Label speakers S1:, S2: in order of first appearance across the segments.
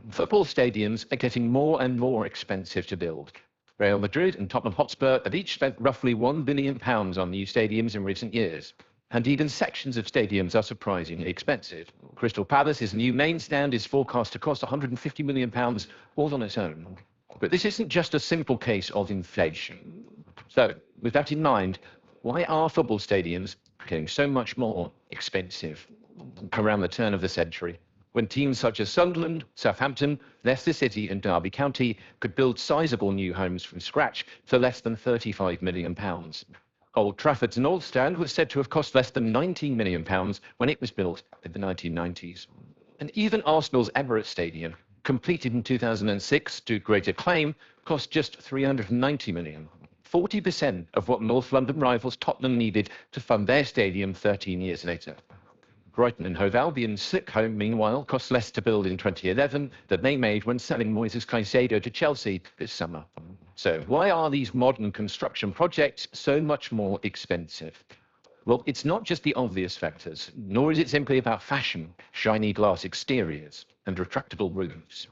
S1: Football stadiums are getting more and more expensive to build. Real Madrid and Tottenham Hotspur have each spent roughly £1 billion on new stadiums in recent years. And even sections of stadiums are surprisingly expensive. Crystal Palace's new main stand is forecast to cost £150 million all on its own. But this isn't just a simple case of inflation. So, with that in mind, why are football stadiums getting so much more expensive around the turn of the century, when teams such as Sunderland, Southampton, Leicester City and Derby County could build sizable new homes from scratch for less than £35 million? Old Trafford's North Stand was said to have cost less than £19 million when it was built in the 1990s. And even Arsenal's Emirates Stadium, completed in 2006 to great acclaim, cost just £390 million. 40% of what North London rivals Tottenham needed to fund their stadium 13 years later. Brighton and Hove Albion's Slick Home, meanwhile, cost less to build in 2011 than they made when selling Moises Caicedo to Chelsea this summer. So why are these modern construction projects so much more expensive? Well, it's not just the obvious factors, nor is it simply about fashion, shiny glass exteriors, and retractable roofs.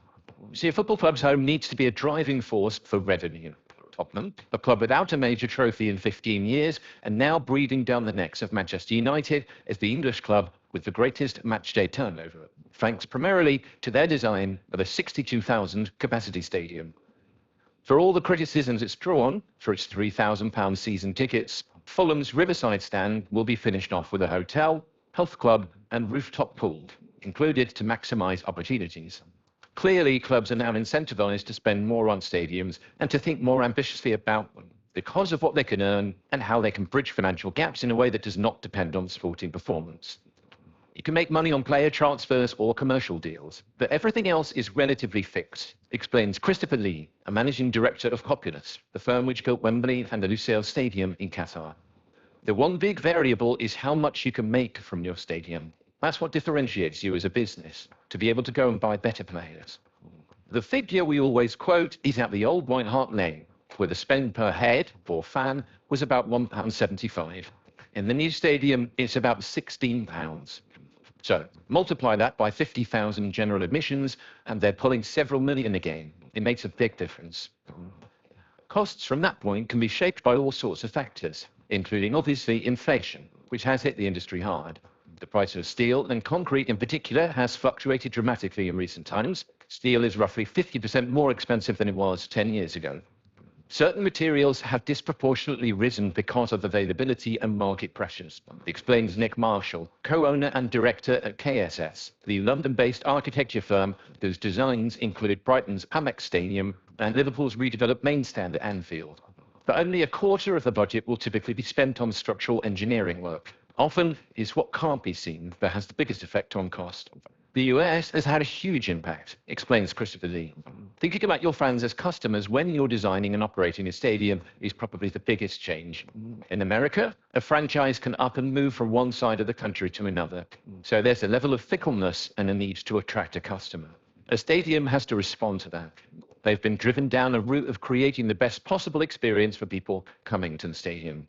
S1: See, a football club's home needs to be a driving force for revenue. Tottenham, a club without a major trophy in 15 years, and now breathing down the necks of Manchester United as the English club with the greatest matchday turnover, thanks primarily to their design of a 62,000 capacity stadium. For all the criticisms it's drawn for its £3,000 season tickets, Fulham's Riverside stand will be finished off with a hotel, health club and rooftop pool, included to maximise opportunities. Clearly, clubs are now incentivized to spend more on stadiums and to think more ambitiously about them because of what they can earn and how they can bridge financial gaps in a way that does not depend on sporting performance. You can make money on player transfers or commercial deals, but everything else is relatively fixed, explains Christopher Lee, a managing director of Populous, the firm which built Wembley and the Lusail Stadium in Qatar. The one big variable is how much you can make from your stadium. That's what differentiates you as a business, to be able to go and buy better players. The figure we always quote is at the old White Hart Lane, where the spend per head or fan was about £1.75. In the new stadium, it's about £16. So multiply that by 50,000 general admissions, and they're pulling several million again. It makes a big difference. Costs from that point can be shaped by all sorts of factors, including obviously inflation, which has hit the industry hard. The price of steel and concrete in particular has fluctuated dramatically in recent times. Steel is roughly 50% more expensive than it was 10 years ago. Certain materials have disproportionately risen because of availability and market pressures, explains Nick Marshall, co-owner and director at KSS, the London-based architecture firm whose designs included Brighton's Amex Stadium and Liverpool's redeveloped main stand at Anfield. But only a quarter of the budget will typically be spent on structural engineering work. Often is what can't be seen that has the biggest effect on cost. The US has had a huge impact, explains Christopher Lee. Thinking about your fans as customers when you're designing and operating a stadium is probably the biggest change. In America, a franchise can up and move from one side of the country to another. So there's a level of fickleness and a need to attract a customer. A stadium has to respond to that. They've been driven down a route of creating the best possible experience for people coming to the stadium.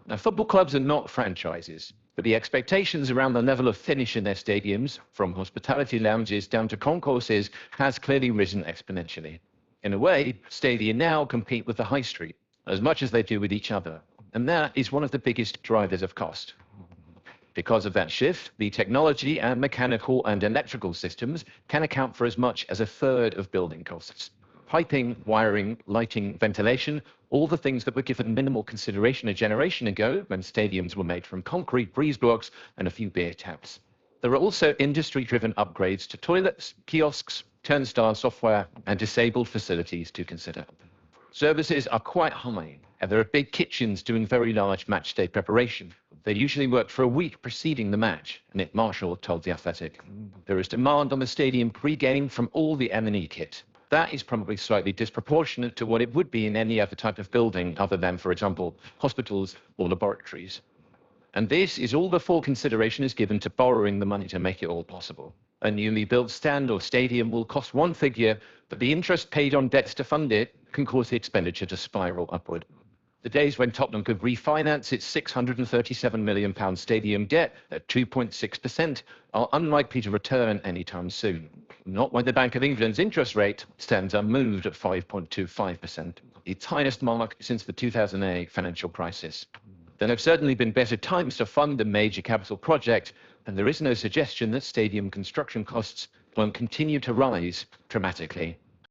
S1: Now, football clubs are not franchises, but the expectations around the level of finish in their stadiums, from hospitality lounges down to concourses, has clearly risen exponentially. In a way, stadia now compete with the high street, as much as they do with each other, and that is one of the biggest drivers of cost. Because of that shift, the technology and mechanical and electrical systems can account for as much as a third of building costs. Piping, wiring, lighting, ventilation, all the things that were given minimal consideration a generation ago when stadiums were made from concrete, breeze blocks, and a few beer taps. There are also industry-driven upgrades to toilets, kiosks, turnstile software, and disabled facilities to consider. Services are quite high, and there are big kitchens doing very large match day preparation. They usually work for a week preceding the match, Nick Marshall told The Athletic. There is demand on the stadium pre-game from all the M&E kit. That is probably slightly disproportionate to what it would be in any other type of building other than, for example, hospitals or laboratories. And this is all before consideration is given to borrowing the money to make it all possible. A newly built stand or stadium will cost one figure, but the interest paid on debts to fund it can cause the expenditure to spiral upward. The days when Tottenham could refinance its £637 million stadium debt at 2.6% are unlikely to return anytime soon. Not when the Bank of England's interest rate stands unmoved at 5.25%, its highest mark since the 2008 financial crisis. There have certainly been better times to fund a major capital project, and there is no suggestion that stadium construction costs won't continue to rise dramatically.